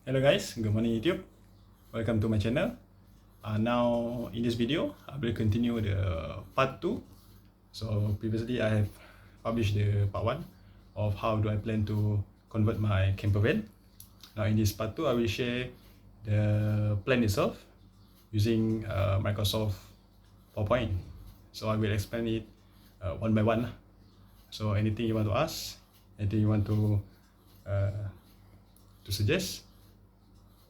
Hello guys, good morning YouTube. Welcome to my channel. Now in this video, I will continue the part 2. So previously I have published the part 1 of how do I plan to convert my campervan. Now in this part 2, I will share the plan itself using Microsoft PowerPoint. So I will explain it one by one. So anything you want to ask, anything you want to suggest,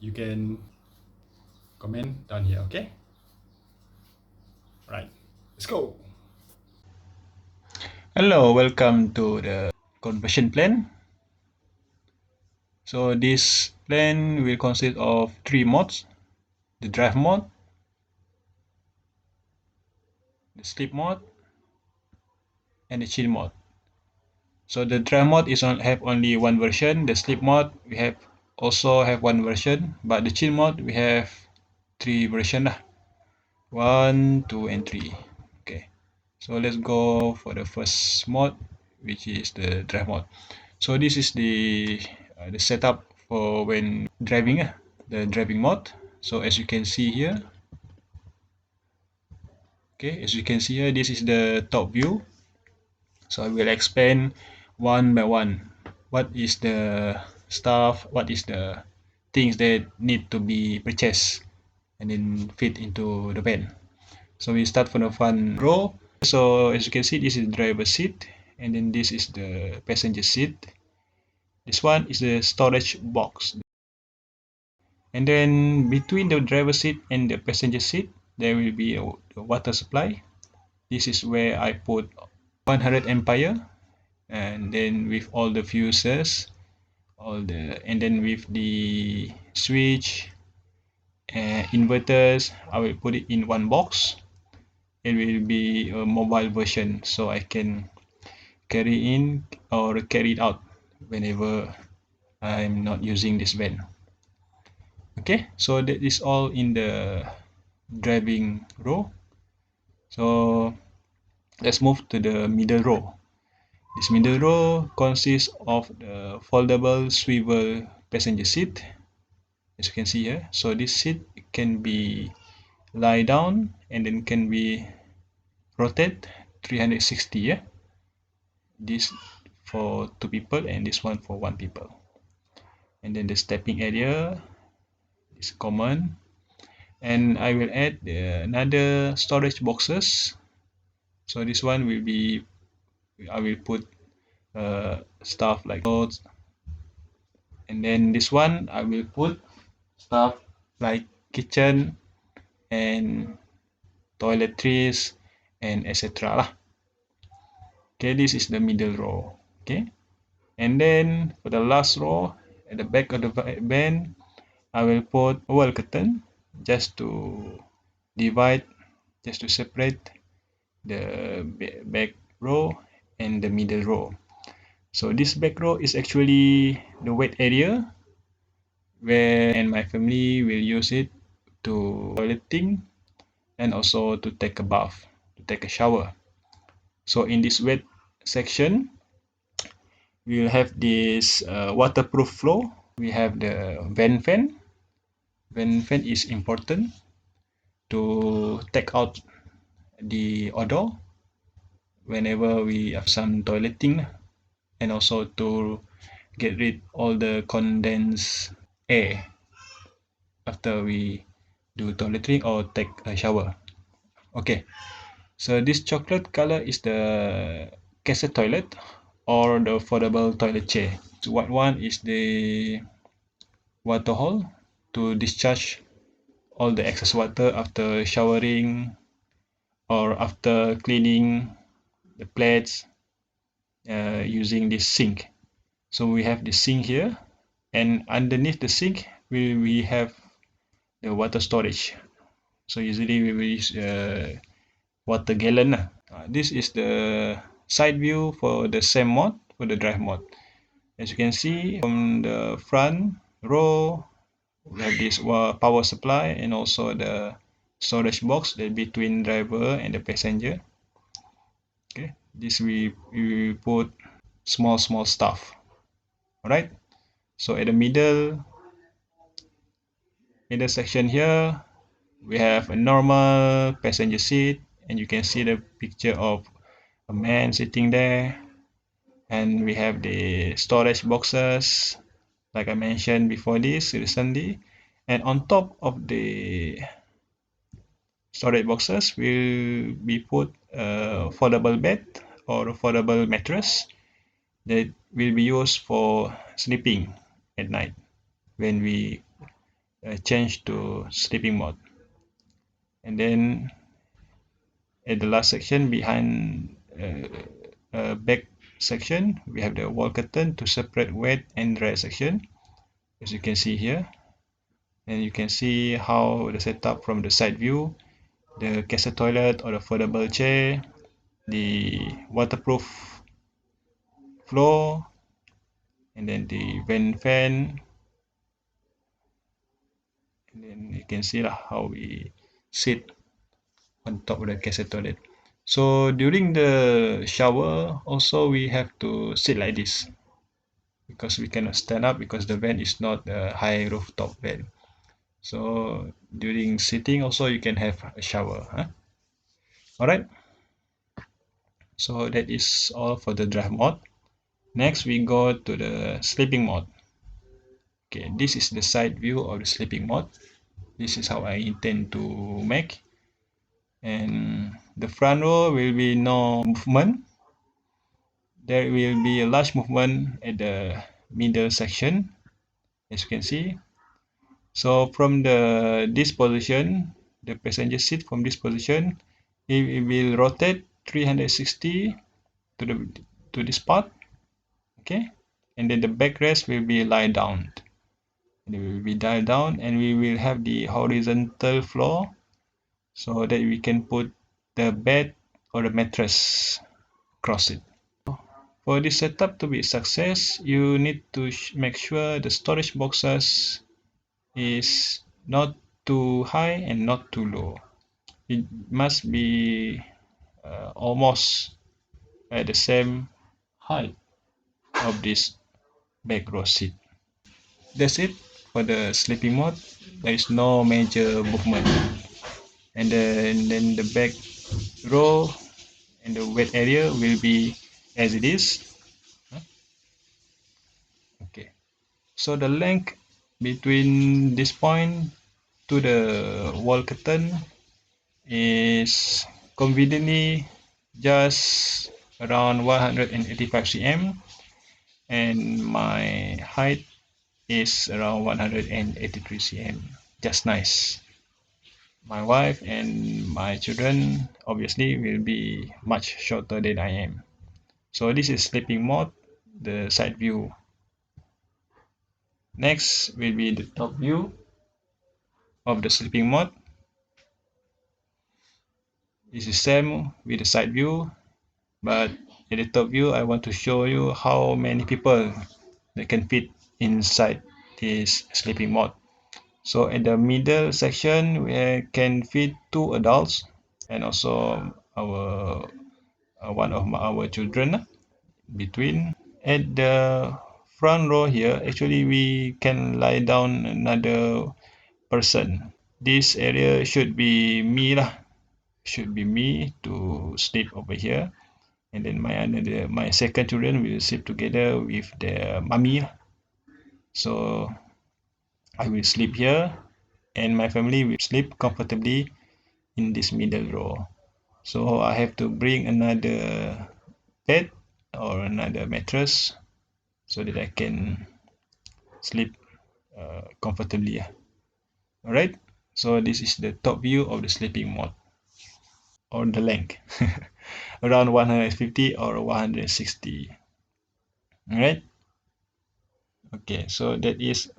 you can comment down here, okay? Right, let's go. Hello, welcome to the conversion plan. So this plan will consist of 3 modes: the drive mode, the sleep mode, and the chill mode. So the drive mode is have only one version. The sleep mode we also have one version, but the chill mode we have 3 version lah. 1, 2, and 3. Okay. So let's go for the first mode, which is the drive mode. So this is the setup for when driving, the driving mode. So as you can see here, okay, as you can see here, this is the top view. So I will explain one by one. What is the stuff? What is the things that need to be purchased and then fit into the van? So we start from the front row. So as you can see, this is the driver seat, and then this is the passenger seat. This one is the storage box. And then between the driver seat and the passenger seat, there will be a water supply. This is where I put 100 ampere, and then with all the fuses, and then with the switch and inverters, I will put it in one box. It will be a mobile version, so I can carry in or carry it out whenever I'm not using this van. Okay, so that is all in the driving row. So let's move to the middle row. This middle row consists of the foldable swivel passenger seat, as you can see here. So this seat can be lie down and then can be rotate 360, yeah. This for 2 people and this one for 1 people. And then the stepping area is common, and I will add another storage boxes. So this one will be, I will put stuff like clothes, and then this one I will put stuff like kitchen and toiletries and etc lah. Okay, this is the middle row. Okay, and then for the last row at the back of the van, I will put a wall curtain just to divide, just to separate the back row and the middle row. So this back row is actually the wet area where and my family will use it to toileting and also to take a bath, to take a shower. So in this wet section, we will have this waterproof floor. We have the van fan. Van fan is important to take out the odor whenever we have some toileting, and also to get rid all the condensed air after we do toiletry or take a shower. Okay, so this chocolate color is the cassette toilet or the foldable toilet chair. So white one is the water hole to discharge all the excess water after showering or after cleaning the plates using this sink. So we have the sink here, and underneath the sink we have the water storage. So usually we will use water gallon. This is the side view for the same mode, for the drive mode. As you can see from the front row, we have this power supply and also the storage box that between driver and the passenger. Okay, this we put small stuff. All right. So at the middle, in the section here, we have a normal passenger seat, and you can see the picture of a man sitting there. And we have the storage boxes, like I mentioned before this recently. And on top of the storage boxes will be put a foldable bed or a foldable mattress that will be used for sleeping at night when we change to sleeping mode. And then at the last section behind back section, we have the wall curtain to separate wet and dry section, as you can see here. And you can see how the setup from the side view, the cassette toilet or the foldable chair, the waterproof floor, and then the vent fan. And then you can see how we sit on top of the cassette toilet. So during the shower also we have to sit like this, because we cannot stand up because the van is not a high rooftop van. So during sitting also you can have a shower. Alright, so that is all for the drive mode. Next we go to the sleeping mode. Okay, this is the side view of the sleeping mode. This is how I intend to make. And the front row will be no movement. There will be a large movement at the middle section, as you can see. So from this position, the passenger seat from this position, it will rotate 360 to this part, okay, and then the backrest will be lie down. It will be dialed down, and we will have the horizontal floor so that we can put the bed or the mattress across it. For this setup to be a success, you need to make sure the storage boxes is not too high and not too low. It must be almost at the same height of this back row seat. That's it for the sleeping mode. There is no major movement. And then the back row and the wet area will be as it is. Okay. So the length between this point to the wall curtain is conveniently just around 185 cm, and my height is around 183 cm. Just nice. My wife and my children obviously will be much shorter than I am. So this is sleeping mode, the side view. Next will be the top view of the sleeping mode. This is same with the side view, but at the top view I want to show you how many people that can fit inside this sleeping mode. So at the middle section we can fit 2 adults and also our one of our children between. At the front row here, actually we can lie down another person. This area should be me to sleep over here, and then my second children will sleep together with their mummy. So I will sleep here, and my family will sleep comfortably in this middle row. So I have to bring another bed or another mattress so that I can sleep comfortably. Alright, so this is the top view of the sleeping mode, or the length, around 150 or 160. Alright, okay, so that is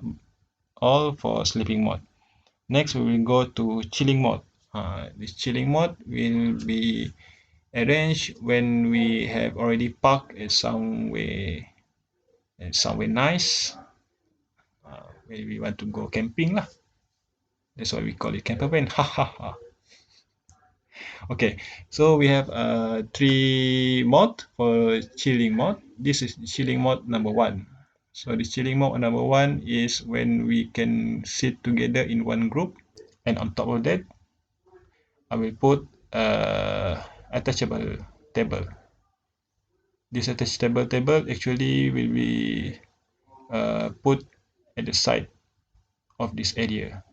all for sleeping mode. Next we will go to chilling mode. This chilling mode will be arranged when we have already parked at somewhere nice, when we want to go camping lah. That's why we call it campervan. Ha ha ha. Okay, so we have 3 mode for chilling mode. This is chilling mode number 1. So the chilling mode number 1 is when we can sit together in one group, and on top of that, I will put attachable table. This attachable table actually will be put at the side of this area,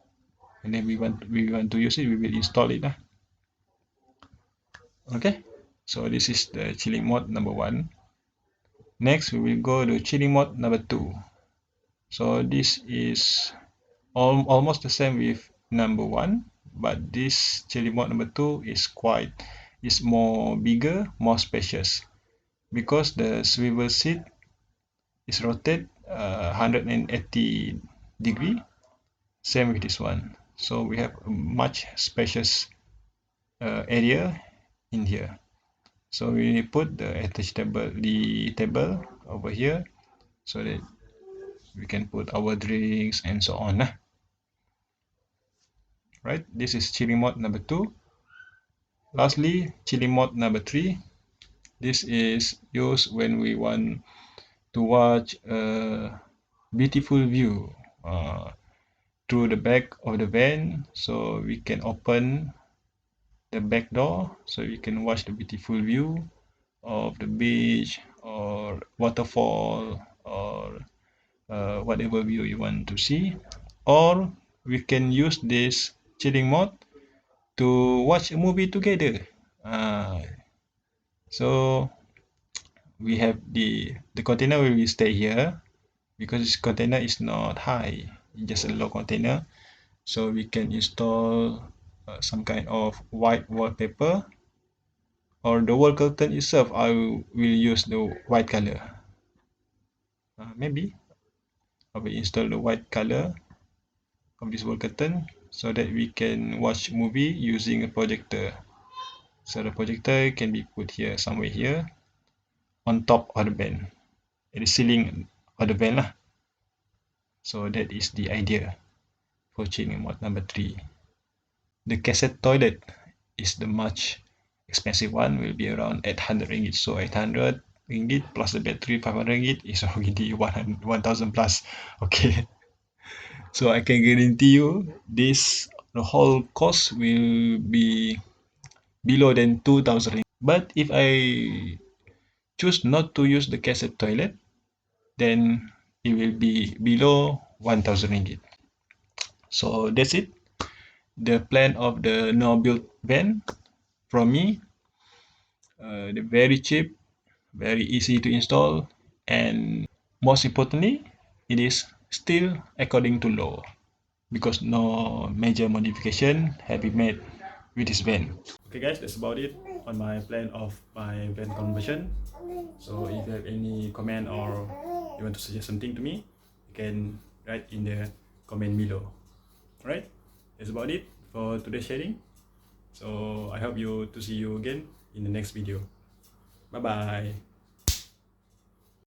and then we want to use it, we will install it. Okay, so this is the chilling mode number 1. Next, we will go to chilling mode number 2. So this is almost the same with number 1, but this chilling mode number 2 is more bigger, more spacious, because the swivel seat is rotate 180 degree, same with this one. So we have a much spacious area in here. So we put the table over here, so that we can put our drinks and so on. Right, this is chilling mode number 2. Lastly, chilling mode number 3. This is used when we want to watch a beautiful view through the back of the van. So we can open the back door so we can watch the beautiful view of the beach or waterfall or whatever view you want to see. Or we can use this chilling mode to watch a movie together. So we have the container will stay here because this container is not high, it's just a low container. So we can install some kind of white wallpaper, or the wall curtain itself I will use the white color. Maybe I will install the white color of this wall curtain so that we can watch movie using a projector. So the projector can be put here, somewhere here, on top of the van, at the ceiling of the van lah. So that is the idea for chilling mode number 3. The cassette toilet is the much expensive one, will be around 800 ringgit. So 800 ringgit plus the battery 500 ringgit is already 1000 plus. Okay. So I can guarantee you the whole cost will be below than 2000 ringgit. But if I choose not to use the cassette toilet, then it will be below 1000 ringgit. So that's it. The plan of the no build van from me. They're very cheap, very easy to install, and most importantly, it is still according to law because no major modification have been made with this van. Okay guys, that's about it on my plan of my van conversion. So if you have any comment or you want to suggest something to me, you can write in the comment below. Alright, that's about it for today's sharing. So I hope to see you again in the next video. Bye bye.